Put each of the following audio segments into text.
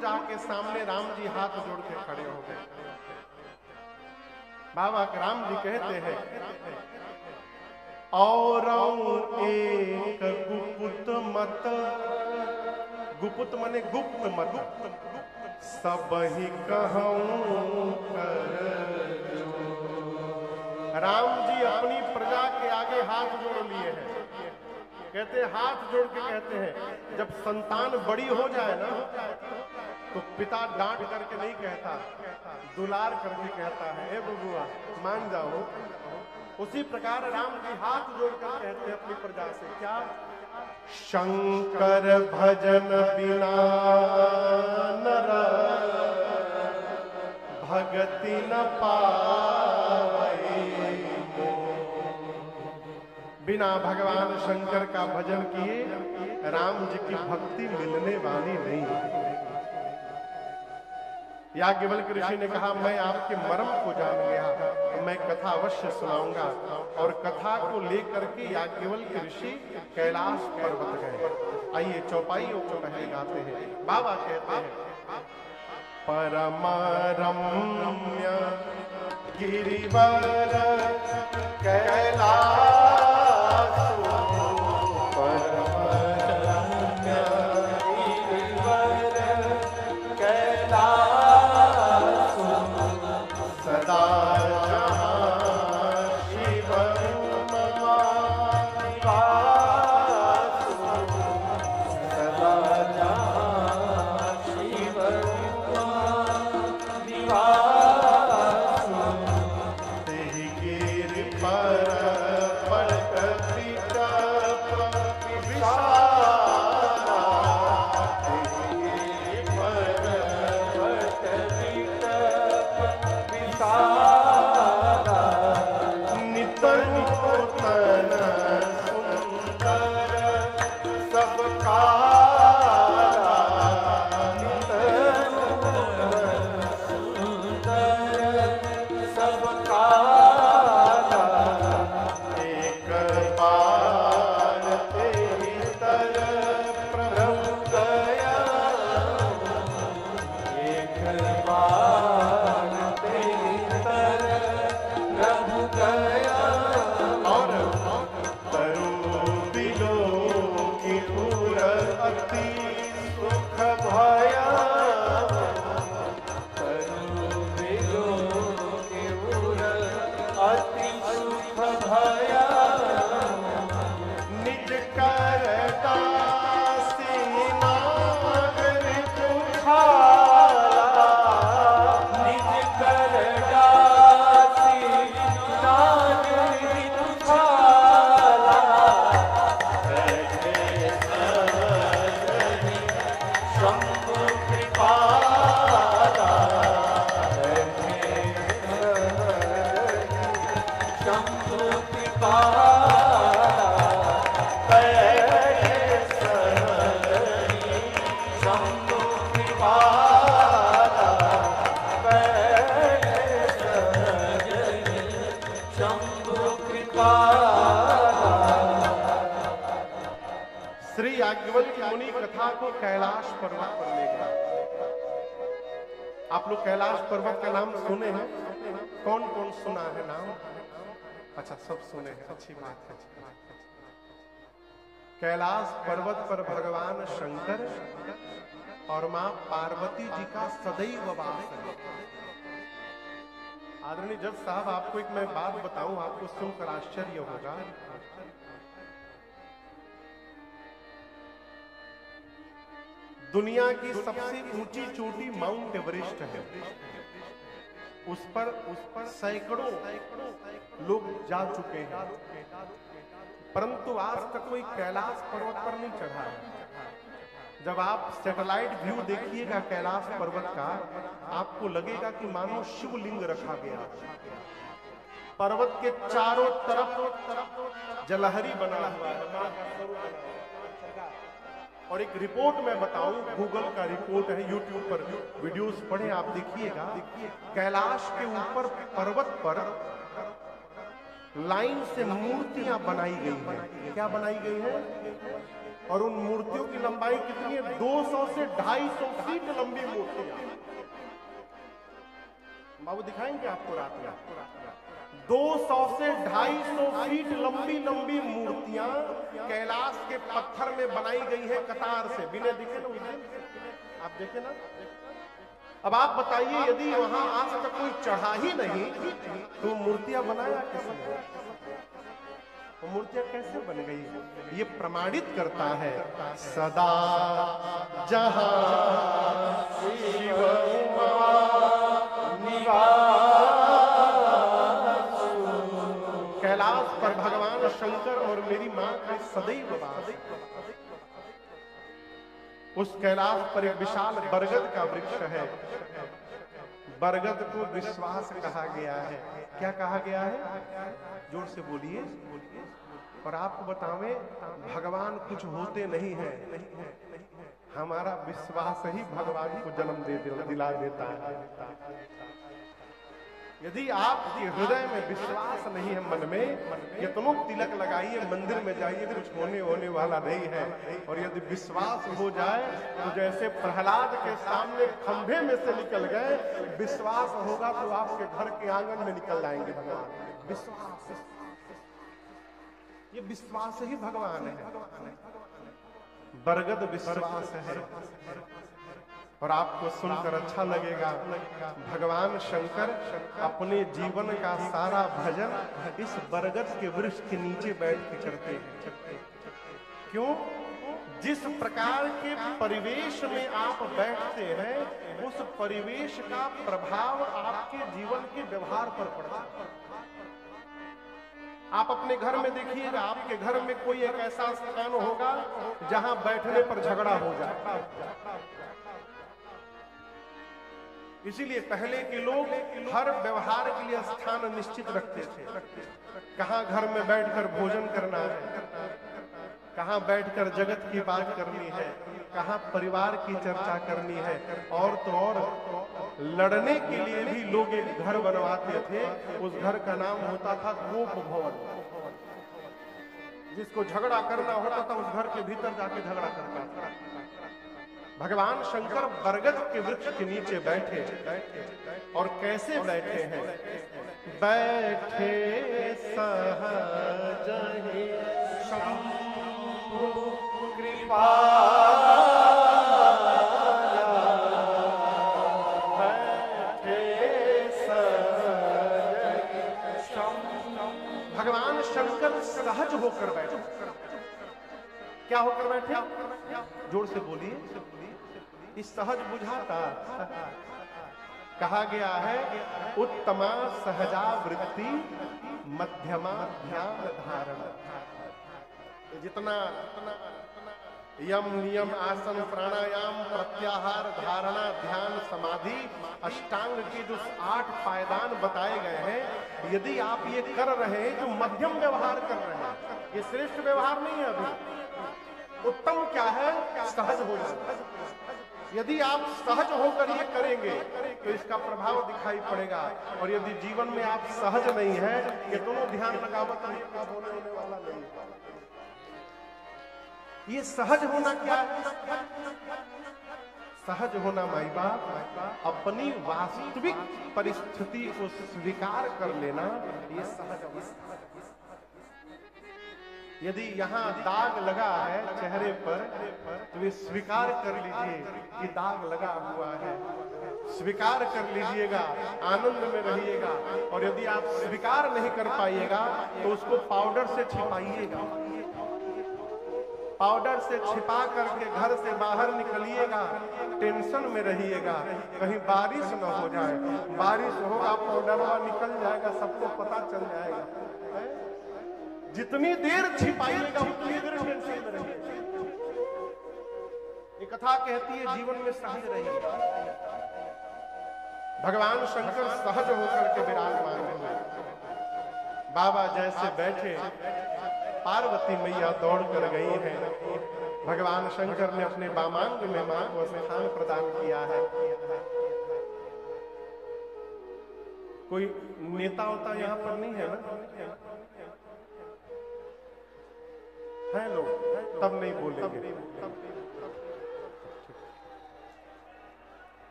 प्रजा के सामने राम जी हाथ जोड़ के खड़े हो गए। बाबा राम जी कहते हैं, और एक गुप्त मत, गुप्त माने गुप्त मत, सब ही कहूं कर जो। राम जी अपनी प्रजा के आगे हाथ जोड़ लिए हैं। कहते हैं, हाथ जोड़ के कहते हैं, जब संतान बड़ी हो जाए ना तो पिता डांट करके नहीं कहता, दुलार करके कहता है, ए बबुआ मान जाओ। उसी प्रकार राम जी हाथ जोड़कर कहते हैं अपनी प्रजा से, क्या? शंकर भजन बिना नर भगति न पाए। बिना भगवान शंकर का भजन किए राम जी की भक्ति मिलने वाली नहीं। याज्ञवल्क्य ऋषि ने कहा, मैं आपके मर्म को जान गया, मैं कथा अवश्य सुनाऊंगा। और कथा को लेकर के याज्ञवल्क्य ऋषि कैलाश पर्वत गए। आइए चौपाइयों को पहले गाते हैं। बाबा कहते हैं, परम रम्य गिरिवर कैलाश, कैलाश पर्वत पर ले गया। आप लोग कैलाश पर्वत का नाम सुने हैं? कौन कौन सुना है नाम? अच्छा, सब सुने हैं, अच्छी बात है। कैलाश पर्वत पर भगवान शंकर और मां पार्वती जी का सदैव वास है। आदरणीय जज साहब, आपको एक मैं बात बताऊं, आपको सुनकर आश्चर्य होगा। दुनिया की सबसे ऊंची चोटी माउंट एवरेस्ट है। उस पर सैकड़ों लोग जा चुके हैं, परंतु आज तक कोई कैलाश पर्वत पर नहीं चढ़ा है। जब आप सैटेलाइट व्यू देखिएगा कैलाश पर्वत का, आपको लगेगा कि मानो शिवलिंग रखा गया। पर्वत के चारों तरफ जलहरी बना हुआ है। और एक रिपोर्ट मैं बताऊं, गूगल का रिपोर्ट है, यूट्यूब पर वीडियोस पढ़े आप, देखिएगा। कैलाश के ऊपर पर्वत पर लाइन से मूर्तियां बनाई गई हैं। क्या बनाई गई है? और उन मूर्तियों की लंबाई कितनी है? 200 से 250 फीट लंबी मूर्तियां। बाबू दिखाएंगे आपको रात में। 200 से 250 फीट लंबी लंबी मूर्तियां कैलाश के पत्थर में बनाई गई है कतार से, बिना दिखे ना उस दिन। आप देखे ना। अब आप बताइए, यदि वहां आज तक कोई चढ़ा ही नहीं तो मूर्तियां बनाया किसने? वो मूर्तियां कैसे बन गई? ये प्रमाणित करता है सदा जहां शिव कैलाश पर भगवान शंकर और मेरी मां का सदैव वास। उस कैलाश पर एक विशाल बरगद का वृक्ष है। बरगद को विश्वास कहा गया है। क्या कहा गया है? जोर से बोलिए। और आपको बतावें, भगवान कुछ होते नहीं है, हमारा विश्वास ही भगवान को जन्म दिला देता है। यदि आपके हृदय में विश्वास नहीं है, मन में कितनों तिलक लगाइए, मंदिर में जाइए, कुछ होने वाला नहीं है। और यदि विश्वास हो जाए तो जैसे प्रहलाद के सामने खंभे में से निकल गए, विश्वास होगा तो आपके घर के आंगन में निकल जाएंगे भगवान। विश्वास, ये विश्वास ही भगवान है। बरगद विश्वास है। और आपको सुनकर अच्छा लगेगा, भगवान शंकर अपने जीवन का सारा भजन इस बरगद के वृक्ष के नीचे बैठ के करते हैं। क्यों? जिस प्रकार के परिवेश में आप बैठते हैं, उस परिवेश का प्रभाव आपके जीवन के व्यवहार पर पड़ता है। आप अपने घर में देखिएगा, आपके घर में कोई एक ऐसा स्थान होगा जहां बैठने पर झगड़ा हो जाए। इसीलिए पहले के लोग हर व्यवहार के लिए स्थान निश्चित रखते थे। कहां घर में बैठकर भोजन करना है, कहां बैठकर जगत की बात करनी है, कहां परिवार की चर्चा करनी है। और तो और लड़ने के लिए भी लोग एक घर बनवाते थे। उस घर का नाम होता था गोप भवन। जिसको झगड़ा करना होता था उस घर के भीतर जाके झगड़ा करता था। भगवान शंकर बरगद के वृक्ष के नीचे बैठे, और कैसे बैठे हैं? बैठे सहज ही शंभु कृपा, भगवान शंकर सहज होकर बैठे। क्या होकर बैठे? जोर से बोलिए। इस सहज बुझाता कहा गया है, उत्तमा सहजावृत्ति मध्यमा ध्यान धारण। जितना यम नियम आसन प्राणायाम प्रत्याहार धारणा ध्यान समाधि अष्टांग के जो 8 पायदान बताए गए हैं, यदि आप ये कर रहे हैं तो मध्यम व्यवहार कर रहे हैं। ये श्रेष्ठ व्यवहार नहीं है। अभी उत्तम क्या है? सहज हो जाए। यदि आप सहज होकर ये करेंगे तो इसका प्रभाव दिखाई पड़ेगा। और यदि जीवन में आप सहज नहीं है, ये दोनों ध्यान लगावत नहीं, होने वाला नहीं। ये सहज होना क्या है? सहज होना माई बाप अपनी वास्तविक परिस्थिति को स्वीकार कर लेना, ये सहज अवस्था। यदि यहाँ दाग लगा है चेहरे पर तो ये स्वीकार कर लीजिए कि दाग लगा हुआ है। स्वीकार कर लीजिएगा, आनंद में रहिएगा। और यदि आप स्वीकार नहीं कर पाइएगा तो उसको पाउडर से छिपाइएगा। पाउडर से छिपा करके घर से बाहर निकलिएगा, टेंशन में रहिएगा कहीं बारिश न हो जाए। बारिश होगा, पाउडरवा निकल जाएगा, सबको पता चल जाएगा। जितनी देर छिपाइएगा उतनी देर टेंशन में रहिएगा। ये कथा कहती है जीवन में सहज रहिए। भगवान शंकर सहज होकर के विराजमान हुए। बाबा जैसे बैठे, पार्वती मैया दौड़ कर गई हैं। भगवान शंकर ने अपने वामांग में मां को स्थान प्रदान किया है। कोई नेता होता यहाँ पर नहीं है ना? हैं लोग, तब नहीं बोलेंगे।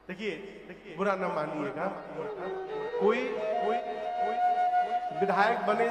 देखिए बुरा ना मानिएगा, कोई विधायक बने